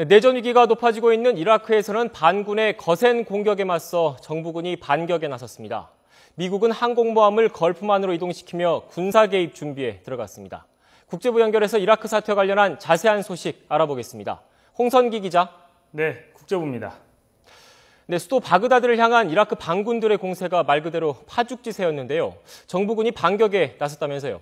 네, 내전 위기가 높아지고 있는 이라크에서는 반군의 거센 공격에 맞서 정부군이 반격에 나섰습니다. 미국은 항공모함을 걸프만으로 이동시키며 군사 개입 준비에 들어갔습니다. 국제부 연결해서 이라크 사태와 관련한 자세한 소식 알아보겠습니다. 홍선기 기자. 네, 국제부입니다. 네, 수도 바그다드를 향한 이라크 반군들의 공세가 말 그대로 파죽지세였는데요. 정부군이 반격에 나섰다면서요.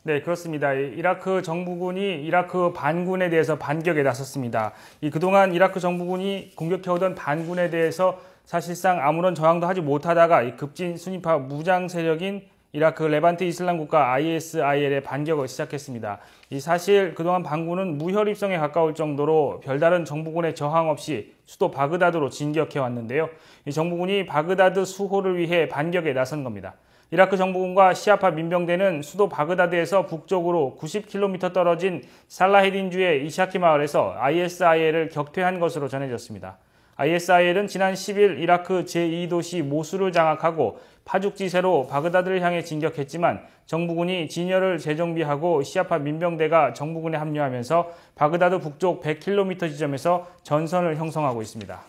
네, 그렇습니다. 이라크 정부군이 이라크 반군에 대해서 반격에 나섰습니다. 그동안 이라크 정부군이 공격해오던 반군에 대해서 사실상 아무런 저항도 하지 못하다가 급진 순위파 무장 세력인 이라크 레반트 이슬람 국가 ISIL의 반격을 시작했습니다. 사실 그동안 반군은 무혈입성에 가까울 정도로 별다른 정부군의 저항 없이 수도 바그다드로 진격해 왔는데요. 이 정부군이 바그다드 수호를 위해 반격에 나선 겁니다. 이라크 정부군과 시아파 민병대는 수도 바그다드에서 북쪽으로 90km 떨어진 살라헤딘주의 이샤키 마을에서 ISIL을 격퇴한 것으로 전해졌습니다. ISIL은 지난 10일 이라크 제2도시 모술을 장악하고 파죽지세로 바그다드를 향해 진격했지만 정부군이 진열을 재정비하고 시아파 민병대가 정부군에 합류하면서 바그다드 북쪽 100km 지점에서 전선을 형성하고 있습니다.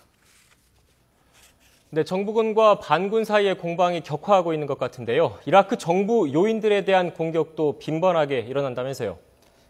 네, 정부군과 반군 사이의 공방이 격화하고 있는 것 같은데요. 이라크 정부 요인들에 대한 공격도 빈번하게 일어난다면서요.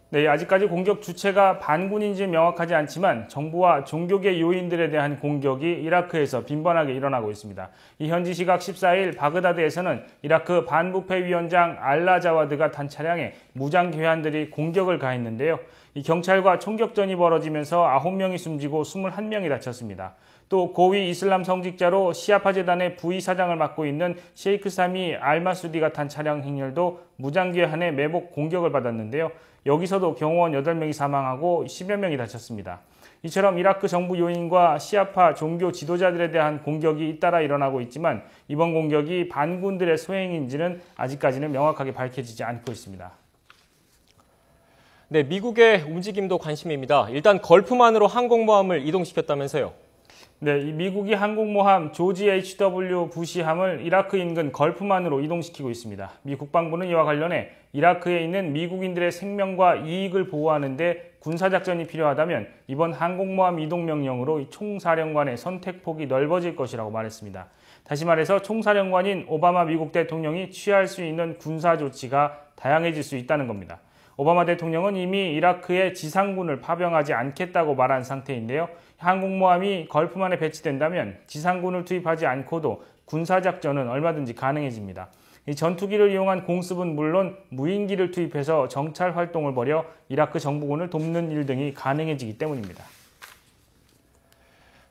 네, 아직까지 공격 주체가 반군인지 명확하지 않지만 정부와 종교계 요인들에 대한 공격이 이라크에서 빈번하게 일어나고 있습니다. 현지 시각 14일 바그다드에서는 이라크 반부패 위원장 알라자와드가 탄 차량에 무장 괴한들이 공격을 가했는데요. 경찰과 총격전이 벌어지면서 9명이 숨지고 21명이 다쳤습니다. 또 고위 이슬람 성직자로 시아파 재단의 부의사장을 맡고 있는 셰이크 사미 알마수디가 탄 차량 행렬도 무장괴한의 매복 공격을 받았는데요. 여기서도 경호원 8명이 사망하고 10여 명이 다쳤습니다. 이처럼 이라크 정부 요인과 시아파 종교 지도자들에 대한 공격이 잇따라 일어나고 있지만 이번 공격이 반군들의 소행인지는 아직까지는 명확하게 밝혀지지 않고 있습니다. 네, 미국의 움직임도 관심입니다. 일단 걸프만으로 항공모함을 이동시켰다면서요. 네, 미국이 항공모함 조지 H.W. 부시함을 이라크 인근 걸프만으로 이동시키고 있습니다. 미 국방부는 이와 관련해 이라크에 있는 미국인들의 생명과 이익을 보호하는 데 군사작전이 필요하다면 이번 항공모함 이동 명령으로 총사령관의 선택폭이 넓어질 것이라고 말했습니다. 다시 말해서 총사령관인 오바마 미국 대통령이 취할 수 있는 군사조치가 다양해질 수 있다는 겁니다. 오바마 대통령은 이미 이라크에 지상군을 파병하지 않겠다고 말한 상태인데요. 항공모함이 걸프만에 배치된다면 지상군을 투입하지 않고도 군사작전은 얼마든지 가능해집니다. 이 전투기를 이용한 공습은 물론 무인기를 투입해서 정찰 활동을 벌여 이라크 정부군을 돕는 일 등이 가능해지기 때문입니다.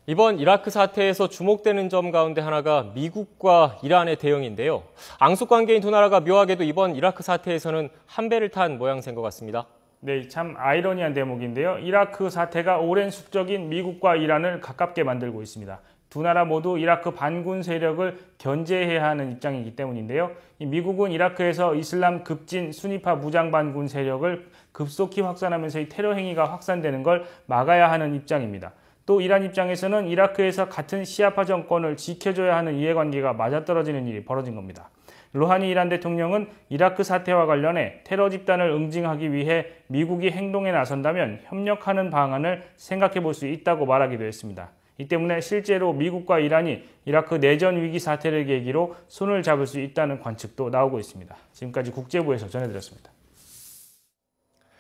이번 이라크 사태에서 주목되는 점 가운데 하나가 미국과 이란의 대응인데요. 앙숙관계인 두 나라가 묘하게도 이번 이라크 사태에서는 한 배를 탄 모양새인 것 같습니다. 네, 참 아이러니한 대목인데요. 이라크 사태가 오랜 숙적인 미국과 이란을 가깝게 만들고 있습니다. 두 나라 모두 이라크 반군 세력을 견제해야 하는 입장이기 때문인데요. 미국은 이라크에서 이슬람 급진 수니파 무장 반군 세력을 급속히 확산하면서 이 테러 행위가 확산되는 걸 막아야 하는 입장입니다. 또 이란 입장에서는 이라크에서 같은 시아파 정권을 지켜줘야 하는 이해관계가 맞아떨어지는 일이 벌어진 겁니다. 로하니 이란 대통령은 이라크 사태와 관련해 테러 집단을 응징하기 위해 미국이 행동에 나선다면 협력하는 방안을 생각해 볼 수 있다고 말하기도 했습니다. 이 때문에 실제로 미국과 이란이 이라크 내전 위기 사태를 계기로 손을 잡을 수 있다는 관측도 나오고 있습니다. 지금까지 국제부에서 전해드렸습니다.